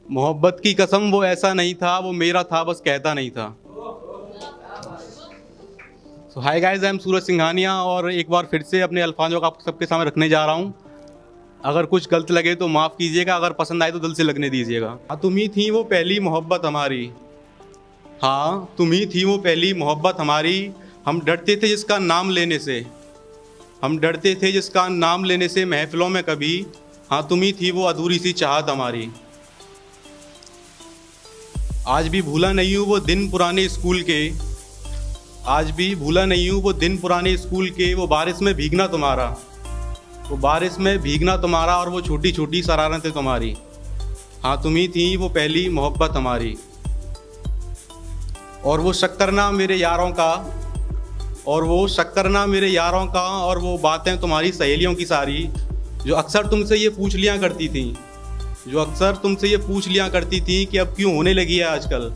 मोहब्बत की कसम वो ऐसा नहीं था, वो मेरा था बस कहता नहीं था। सो हाय गाइस, आई एम सूरज सिंघानिया और एक बार फिर से अपने अल्फाजों का आप सबके सामने रखने जा रहा हूँ। अगर कुछ गलत लगे तो माफ़ कीजिएगा, अगर पसंद आए तो दिल से लगने दीजिएगा। हाँ, तुम ही थी वो पहली मोहब्बत हमारी। हाँ, तुम ही थी वो पहली मोहब्बत हमारी। हम डरते थे जिसका नाम लेने से, हम डरते थे जिसका नाम लेने से महफिलों में कभी। हाँ, तुम ही थी वो अधूरी सी चाहत हमारी। आज भी भूला नहीं हूँ वो दिन पुराने स्कूल के, आज भी भूला नहीं हूँ वो दिन पुराने स्कूल के। वो बारिश में भीगना तुम्हारा, वो बारिश में भीगना तुम्हारा और वो छोटी छोटी शरारतें तुम्हारी। हाँ, तुम ही थी वो पहली मोहब्बत हमारी। और वो शक्करना मेरे यारों का, और वो शक्करना मेरे यारों का, और वो बातें तुम्हारी सहेलियों की सारी, जो अक्सर तुमसे ये पूछ लिया करती थी, जो अक्सर तुमसे ये पूछ लिया करती थी कि अब क्यों होने लगी है आजकल,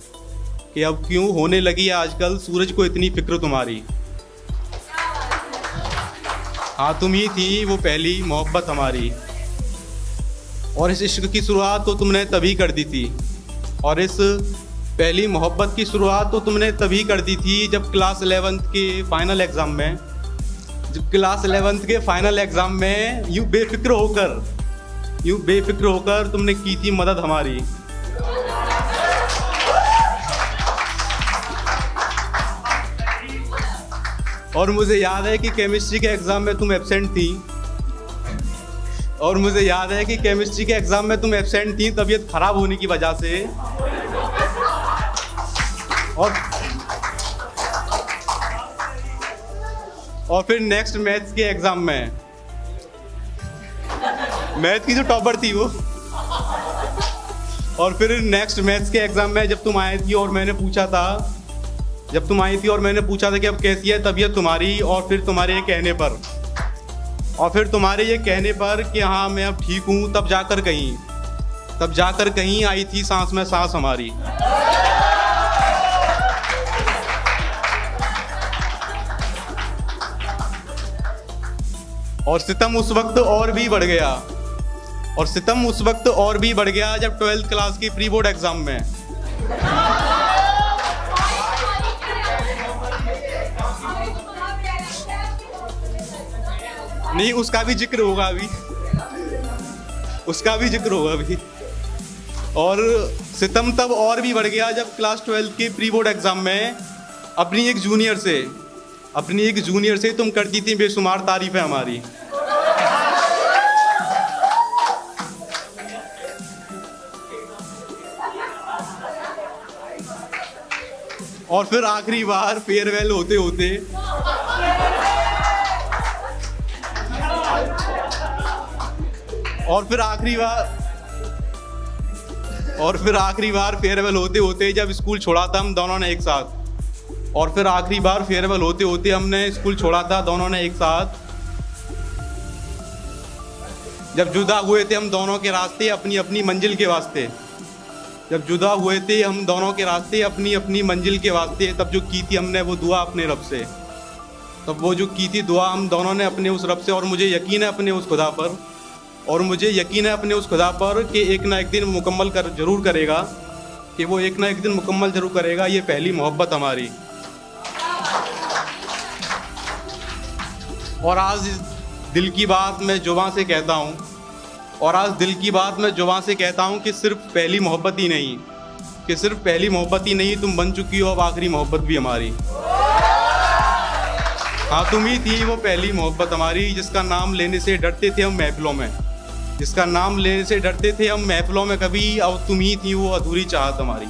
कि अब क्यों होने लगी है आजकल सूरज को इतनी फिक्र तुम्हारी। हाँ, तुम ही थी वो पहली मोहब्बत हमारी। और इस इश्क की शुरुआत तो तुमने तभी कर दी थी, और इस पहली मोहब्बत की शुरुआत तो तुमने तभी कर दी थी जब क्लास 11th के फाइनल एग्ज़ाम में, जब क्लास 11th के फाइनल एग्ज़ाम में यूँ बेफिक्र होकर तुमने की थी मदद हमारी। और मुझे याद है कि केमिस्ट्री के एग्ज़ाम में तुम एब्सेंट थी, और मुझे याद है कि केमिस्ट्री के एग्ज़ाम में तुम एब्सेंट थी तबीयत ख़राब होने की वजह से। और फिर नेक्स्ट मैथ्स के एग्ज़ाम में, मैथ की जो टॉपर थी वो, और फिर नेक्स्ट मैथ्स के एग्ज़ाम में जब तुम आई थी और मैंने पूछा था, जब तुम आई थी और मैंने पूछा था कि अब कैसी है तबीयत तुम्हारी, और फिर तुम्हारे ये कहने पर, और फिर तुम्हारे ये कहने पर कि हाँ मैं अब ठीक हूँ, तब जाकर कहीं आई थी सांस में सांस हमारी। और सितम उस वक्त और भी बढ़ गया, और सितम उस वक्त और भी बढ़ गया जब 12th क्लास की प्री बोर्ड एग्ज़ाम में। नहीं, उसका भी जिक्र होगा अभी, उसका भी जिक्र होगा अभी। और सितम तब और भी बढ़ गया जब क्लास 12th के प्री बोर्ड एग्ज़ाम में अपनी एक जूनियर से तुम करती थी बेशुमार तारीफें हमारी। और फिर आखिरी बार फेयरवेल होते होते, और फिर आखिरी बार फेयरवेल होते होते जब स्कूल छोड़ा था हम दोनों ने एक साथ, और फिर आखिरी बार फेयरवेल होते होते हमने स्कूल छोड़ा था दोनों ने एक साथ। जब जुदा हुए थे हम दोनों के रास्ते अपनी अपनी मंजिल के वास्ते, जब जुदा हुए थे हम दोनों के रास्ते अपनी अपनी मंजिल के वास्ते, तब जो की थी हमने वो दुआ अपने रब से, तब वो जो की थी दुआ हम दोनों ने अपने उस रब से। और मुझे यकीन है अपने उस खुदा पर, और मुझे यकीन है अपने उस खुदा पर कि एक ना एक दिन मुकम्मल जरूर करेगा, कि वो एक ना एक दिन मुकम्मल जरूर करेगा ये पहली मोहब्बत हमारी। और आज दिल की बात मैं जुबां से कहता हूँ, और आज दिल की बात मैं जुबां से कहता हूँ कि सिर्फ पहली मोहब्बत ही नहीं, तुम बन चुकी हो अब आखिरी मोहब्बत भी हमारी। हाँ, तुम ही थी वो पहली मोहब्बत हमारी, जिसका नाम लेने से डरते थे हम महफिलों में, जिसका नाम लेने से डरते थे हम महफिलों में कभी, और तुम ही थी वो अधूरी चाहत हमारी।